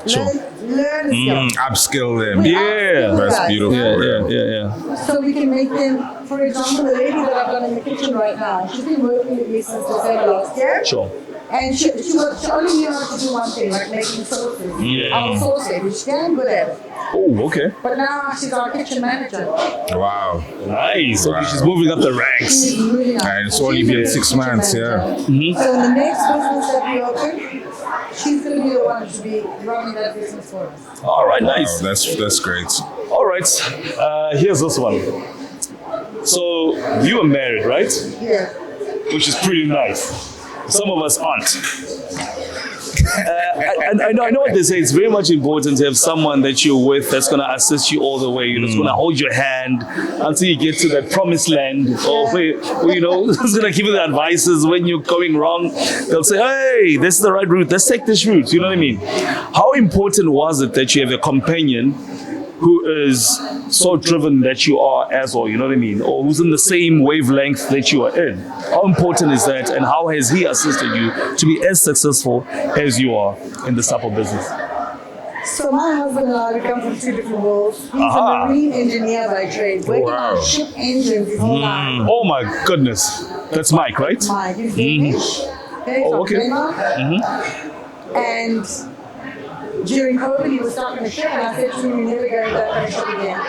Sure. Learn a skill. Upskill them. Yeah. That's beautiful. Yeah. So we can make them, for example, the lady that I've got in the kitchen right now, she's been working with me since December last year. Sure. And she only knew how to do one thing, like making sauces. Yeah. Our sauces, which she's damn good at it. Oh, okay. But now she's our kitchen manager. Wow. Nice. Okay, Wow. she's moving up the ranks. She's moving up. And it's only She's been the 6 kitchen months, manager. Mm-hmm. So in the next business that we open, she's going to be the one to be running that business for us. All right, Wow, nice. that's great. All right. Here's this one. So you are married, right? Yeah. Which is pretty nice. Some of us aren't. I know what they say. It's very much important to have someone that you're with that's going to assist you all the way. That's going to hold your hand until you get to that promised land, or where you know, who's going to give you the advices when you're going wrong. They'll say, "Hey, this is the right route. Let's take this route." You know what I mean? How important was it that you have a companion who is so driven that you are as well, you know what I mean? Or who's in the same wavelength that you are in? How important is that, and how has he assisted you to be as successful as you are in this type of business? So my husband and I, we come from 2 different worlds. He's Aha. a marine engineer by trade, working Wow. on ship engines his whole life. Oh my goodness. That's Mike, right? Mike, he's Danish. Okay, Oh, from okay. Denmark. And during COVID, he was stuck on a ship, and I said to him, "You're never going back on a ship again."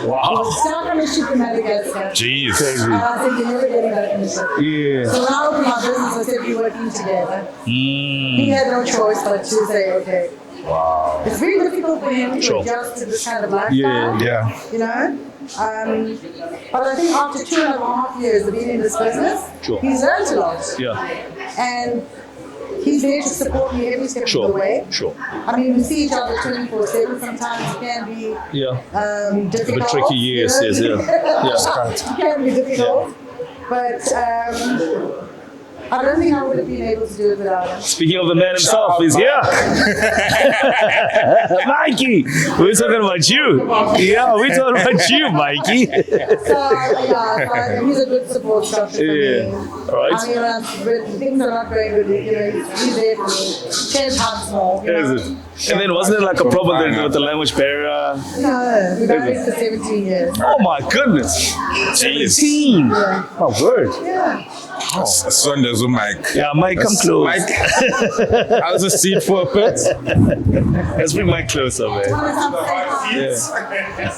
He Wow. was stuck on a ship in Madagascar. Jeez. And I said, "You're never getting back on a ship." Yeah. So when I opened my business, I said, "We're working together." He had no choice but to say, "Okay." Wow. It's very difficult for him to Sure. adjust to this kind of lifestyle. Yeah. You know? But I think after 2.5 years of being in this business, Sure. he's learned a lot. Yeah. And he's there to support me every step of the way. Sure. I mean, we see each other 24/7. Sometimes it can be Yeah. difficult. A bit tricky, yes, you know? yes, yeah. Yeah. It can be difficult. But I don't think I would have been able to do it without him. Speaking of the man himself, he's here. Mikey, we're talking about you. Yeah, we're talking about you, Mikey. So he's a good support structure for Yeah. me. All right. I mean, when things are not going good, you know, he's there for me. 10 times more. You know? Is it? And then wasn't it like a problem then with the language barrier? No, we've been married for 17 years. Oh my goodness. 17. My word. Yeah. Sundays with Mike. Yeah, Mike, come close. Mike, how's the seat for a pet? Let's bring Mike closer, man. Wanna come say hi? Yeah.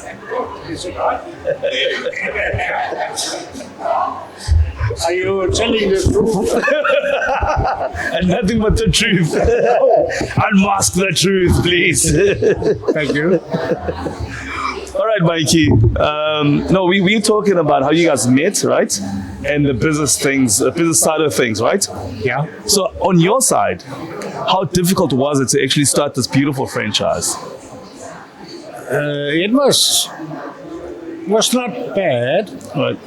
Are you telling the truth? And nothing but the truth. Unmask the truth, please. Thank you. All right, Mikey. No, we're talking about how you guys met, right? And the business things, the business side of things, right? Yeah. So on your side, how difficult was it to actually start this beautiful franchise? It was not bad. Right.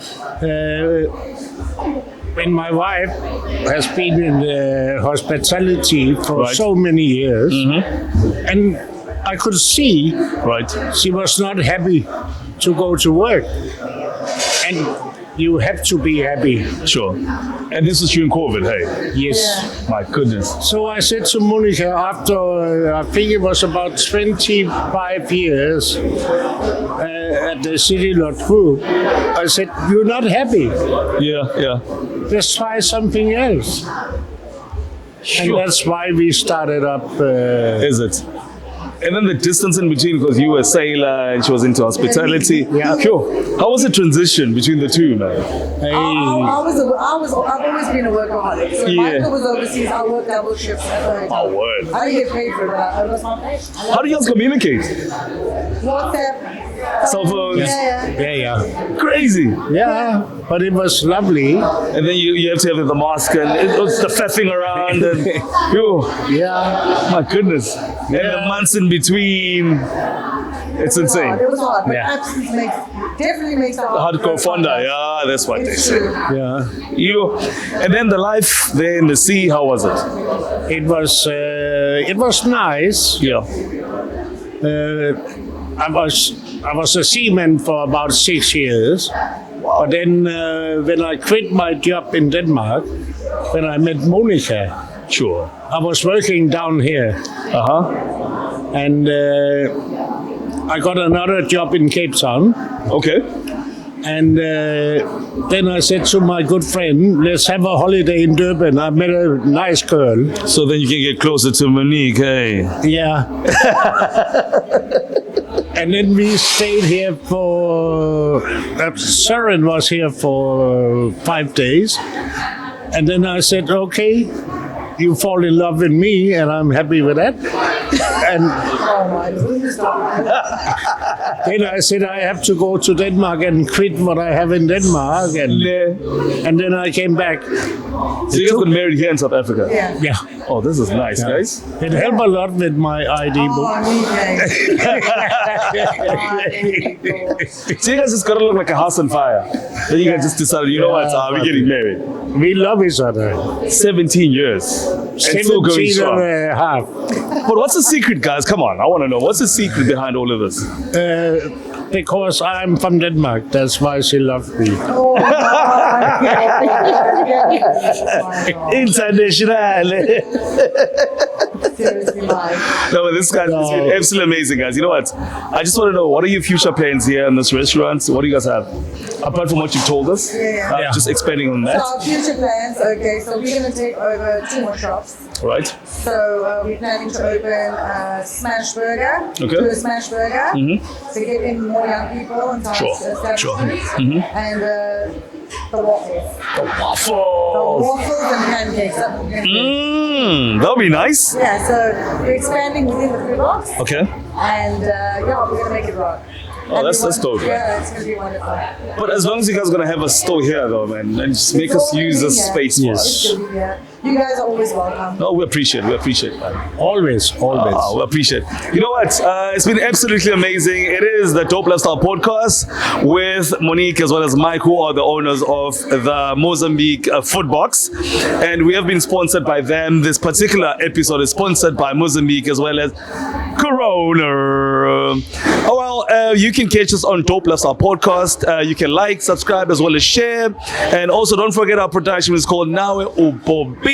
When my wife has been in the hospitality for Right. so many years, and I could see Right. she was not happy to go to work. And you have to be happy. Sure. And this was during COVID, hey? Yes. My goodness. So I said to Monica after, I think it was about 25 years at the City Lot Group, I said, you're not happy. Yeah. Let's try something else. And Sure. that's why we started up. Is it? And then the distance in between, because you were a sailor and she was into hospitality. Yeah. Sure. How was the transition between the two, man? I've always been a workaholic. So Yeah. Michael was overseas. I worked double shifts at the hotel. Oh, word. I didn't get paid for it, but it was my pay. How do you guys communicate? WhatsApp. Cell phones? Yeah. Crazy. Yeah, but it was lovely. And then you have to have the mask and it was the faffing around and Yeah. my goodness. And the months in between. It's insane. It was hard, but Yeah. absence definitely makes the Hardcore founder, yeah, that's what they It's say. true. Yeah. And then the life there in the sea, how was it? It was nice. Yeah. I was a seaman for about 6 years. But then when I quit my job in Denmark, when I met Monica, Sure. I was working down here. And I got another job in Cape Town. Okay. And then I said to my good friend, let's have a holiday in Durban. I met a nice girl. So then you can get closer to Monique, hey? Yeah. And then we stayed here for, Søren was here for 5 days. And then I said, okay, you fall in love with me and I'm happy with that. And Oh my goodness. then I said, I have to go to Denmark and quit what I have in Denmark. And then I came back. So you guys got married here in South Africa? Yeah. Yeah. Oh, this is nice, guys. It helped a lot with my ID book. Oh, So you guys just gotta look like a house on fire. Then you guys just decided, you know what, we're getting married. We love each other. 17 years. And still going 17 strong. and a half. But what's the secret, guys? Come on, I want to know. What's the secret behind all of this? Because I'm from Denmark. That's why she loved me. Oh, International. seriously, Mike. No, but this guy's it's been absolutely amazing, guys. You know what? I just want to know, what are your future plans here in this restaurant? What do you guys have? Apart from what you've told us, Yeah. just expanding on So that, our future plans, okay, so we're going to take over 2 more shops. right? So we're planning to open Smash Burger, Okay. do a Smash Burger, to get in more young people and Sure, establishments. And the waffles. The waffles and pancakes. That'll be nice. Yeah, so we're expanding within the food box. Okay. And yeah, we're going to make it rock. Oh, that's dope, man. Yeah, it's going to be wonderful. But as long as you guys are gonna have a store here, though, man, and just make us use this space for us. It's gonna be here. You guys are always welcome. No, we appreciate, man. Always. We appreciate. You know what? It's been absolutely amazing. It is the Dope Lifestyle Podcast with Monique as well as Mike, who are the owners of the Mozambik Food Box, and we have been sponsored by them. This particular episode is sponsored by Mozambique as well as Corona. Oh well, you can catch us on Dope Lifestyle Podcast. You can like, subscribe, as well as share, and also don't forget our production is called Nawe Ubobile.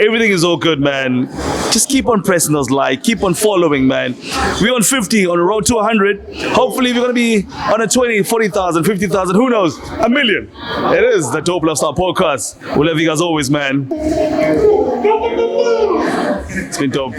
Everything is all good, man. Just keep on pressing those like, keep on following, man. We're on 50, on the road to 100. Hopefully we're gonna be on a 20, 40,000, 50,000, who knows, 1 million. It is the Dope Lifestyle Podcast. We love you guys always, man. It's been dope.